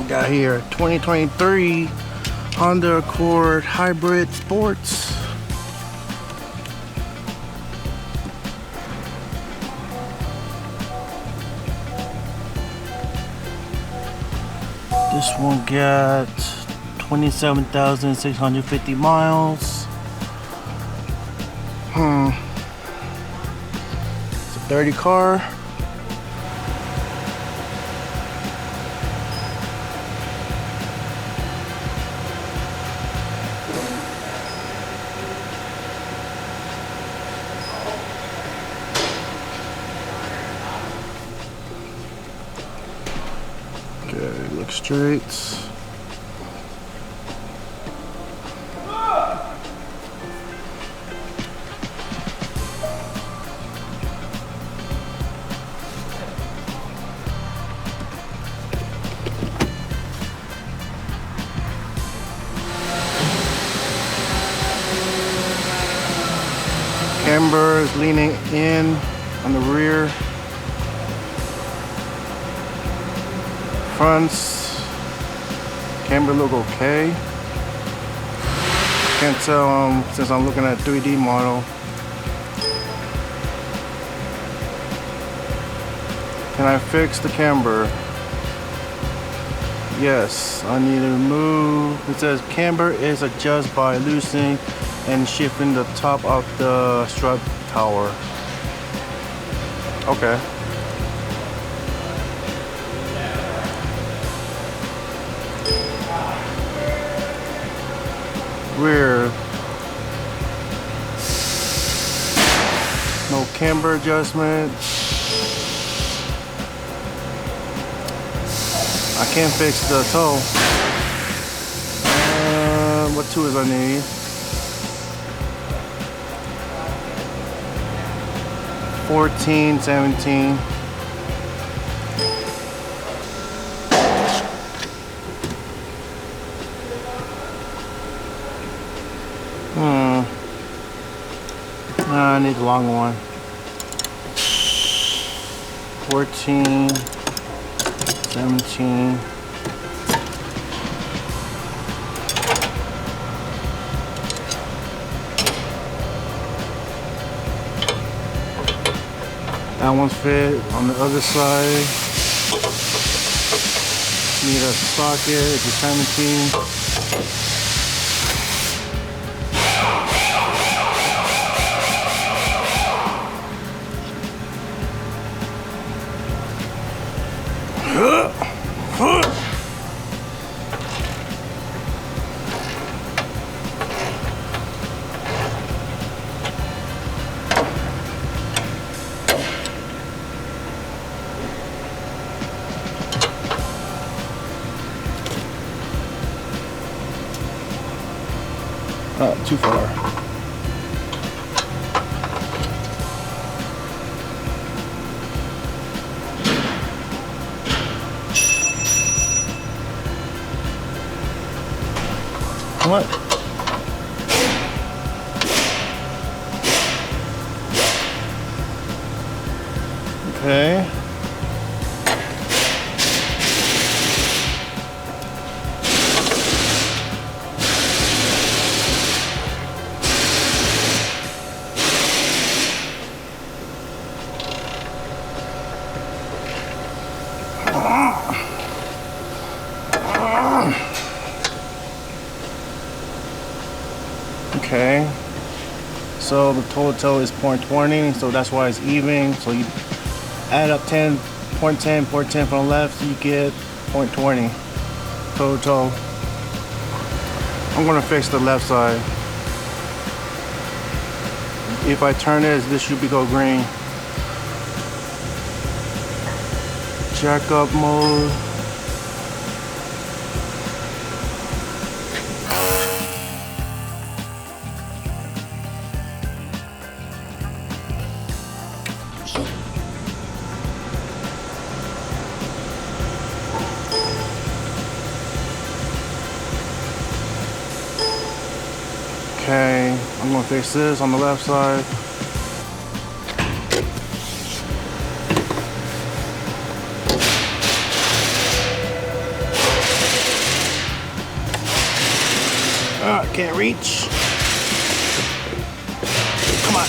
Got here 2023 Honda Accord Hybrid Sports. This one got 27,650 miles. It's a 30 car. Okay, look straight. Camber is leaning in on the rear. Fronts, Camber look okay. Can't tell since I'm looking at 3D model. Can I fix the camber? Yes, I need to remove. It says camber is adjusted by loosening and shifting the top of the strut tower. Okay. Rear, no camber adjustment. I can't fix the toe. What tools I need? $14, $17. I need a long one. 14, 17. That one's fit on the other side. Need a socket, it's a 17. Too far. What? Okay. Okay, so the total toe is 0.20, so that's why it's even. So you add up 10, 0.10, 0.10 from the left, so you get 0.20 total toe. I'm gonna fix the left side. If I turn this should be go green. Jack up mode. Okay, I'm gonna fix this on the left side. Can't reach. Come on.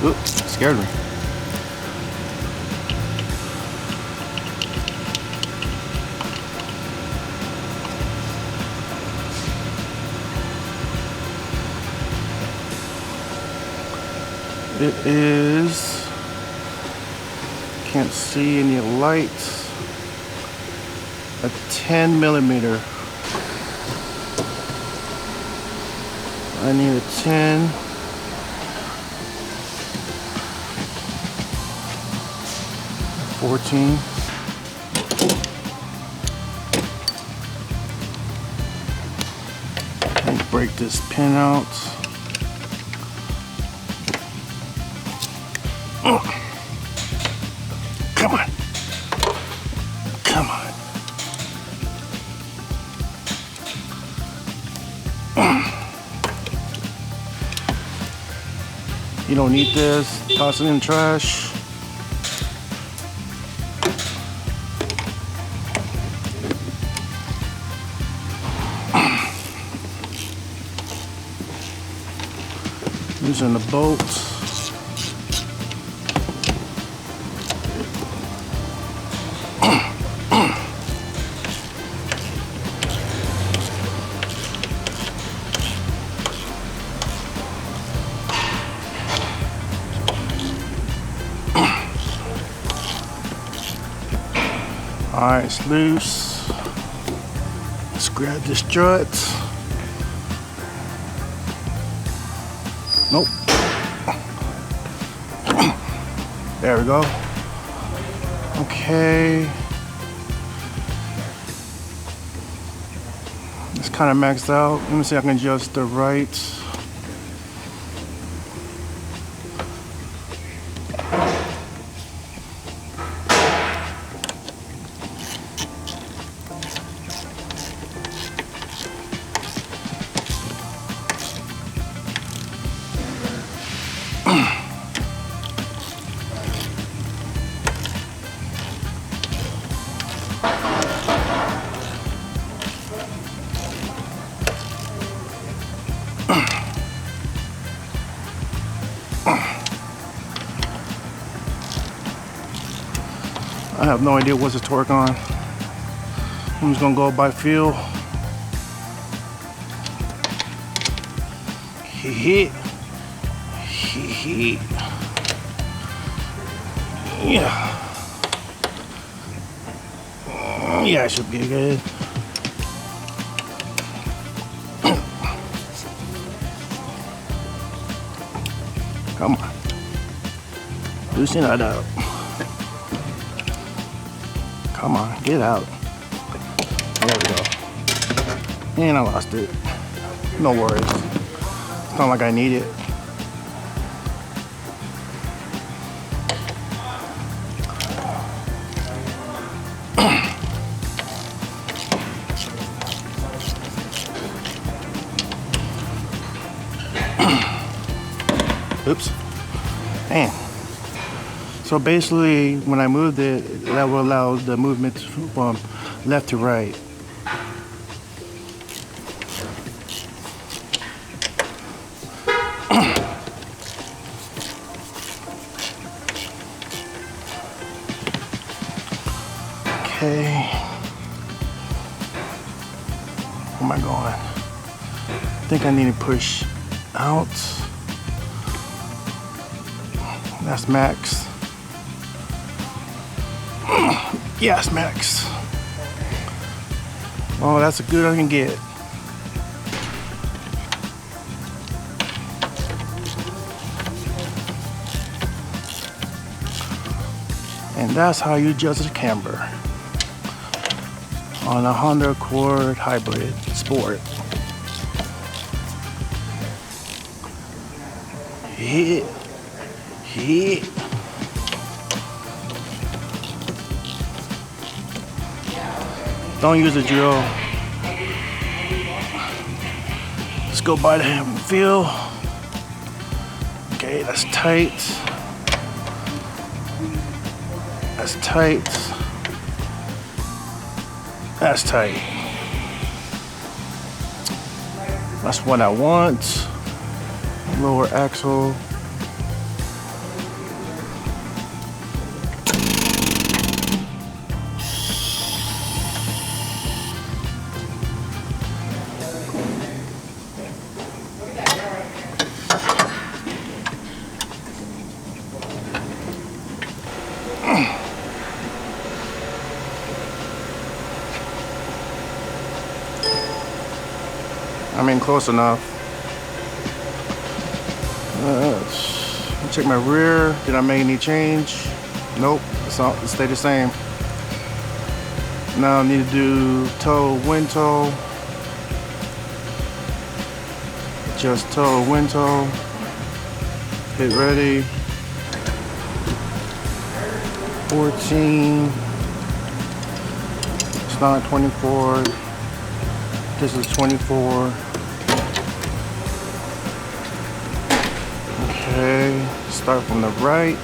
Oops, scared me. It is, can't see any lights, a 10 millimeter. I need a 10. $14. Let me break this pin out. Come on. Come on. You don't need this. Toss it in the trash. Using the bolts. Alright, it's loose. Let's grab the strut. Nope. There we go. Okay. It's kind of maxed out. Let me see if I can adjust the right. I have no idea what's the torque on. I'm just gonna go by feel. Hee. Yeah. Yeah, it should be good. Come on. Loosen that up. Come on, get out. There we go. And I lost it. No worries. It's not like I need it. Oops. Man. So basically, when I moved it, that will allow the movement from left to right. Okay. Where am I going? I think I need to push out. That's max. Yes, max. Oh, that's as good as I can get. And that's how you adjust a camber on a Honda Accord Hybrid Sport. Hit. Don't use a drill. Let's go by the feel. Okay, that's tight. That's tight. That's tight. That's what I want. Lower axle. I mean, close enough. Check my rear. Did I make any change? Nope. It stayed the same. Now I need to do toe, wind toe. Just toe, wind toe. Hit ready. 14. It's not 24. This is 24. Okay, start from the right.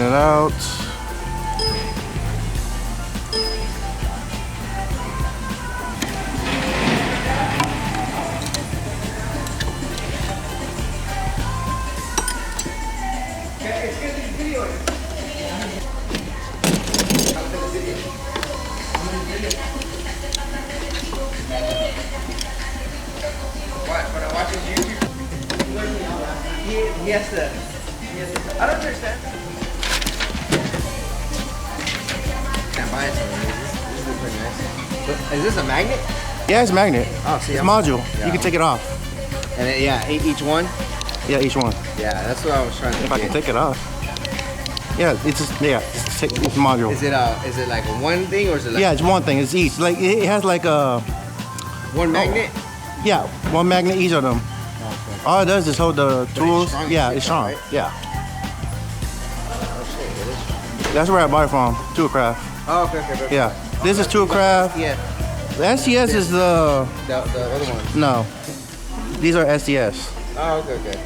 Print it out. Yes, sir. Yes, sir. I don't understand. Can't buy it. This is pretty nice. But is this a magnet? Yeah, it's a magnet. Oh, see, it's a module. Yeah. You can take it off. And it, yeah, each one. Yeah, each one. Yeah, that's what I was trying to. If I can take it off. Yeah, it's just it's a module. Is it like one thing or is it like? Yeah, it's one thing. It's each. Like it has like a. One magnet. Yeah, one magnet each of them. All it does is hold the tools. Yeah, it's strong. Right? Yeah. Oh shit, That's where I buy it from. Toolcraft. Oh, okay. Yeah. This is Toolcraft. Yeah. The SDS is the other ones. No. These are SDS. Oh, okay.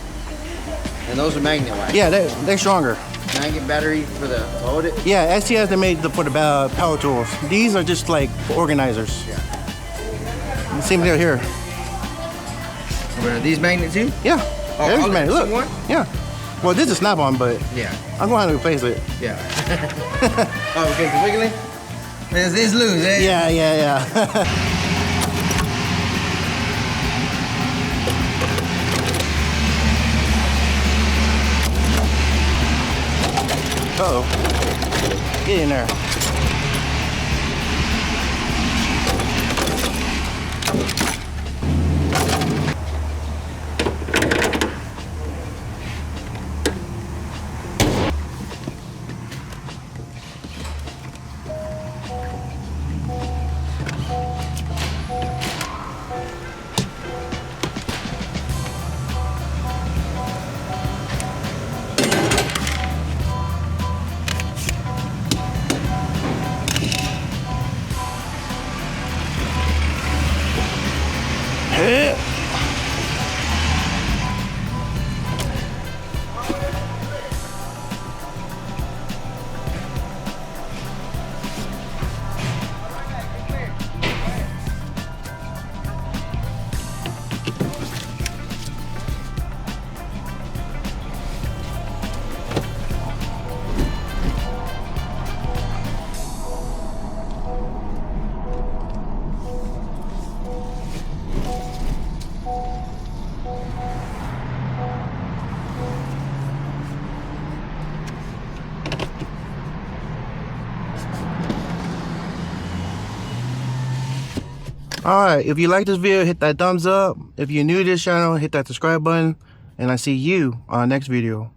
And those are magnet wise. Yeah, they're stronger. Magnet battery for to hold it. Yeah, SDS they made for the power tools. These are just like organizers. Yeah. Same deal here. Are these magnet too? Yeah. Oh, There's magnet. Look. One? Yeah. Well, this is snap-on, but yeah, I'm going to replace it. Yeah. Oh, because the wiggling. It's loose, eh? Yeah, yeah, yeah. Uh-oh. Get in there. Hey. Alright, if you like this video, hit that thumbs up. If you're new to this channel, hit that subscribe button. And I see you on the next video.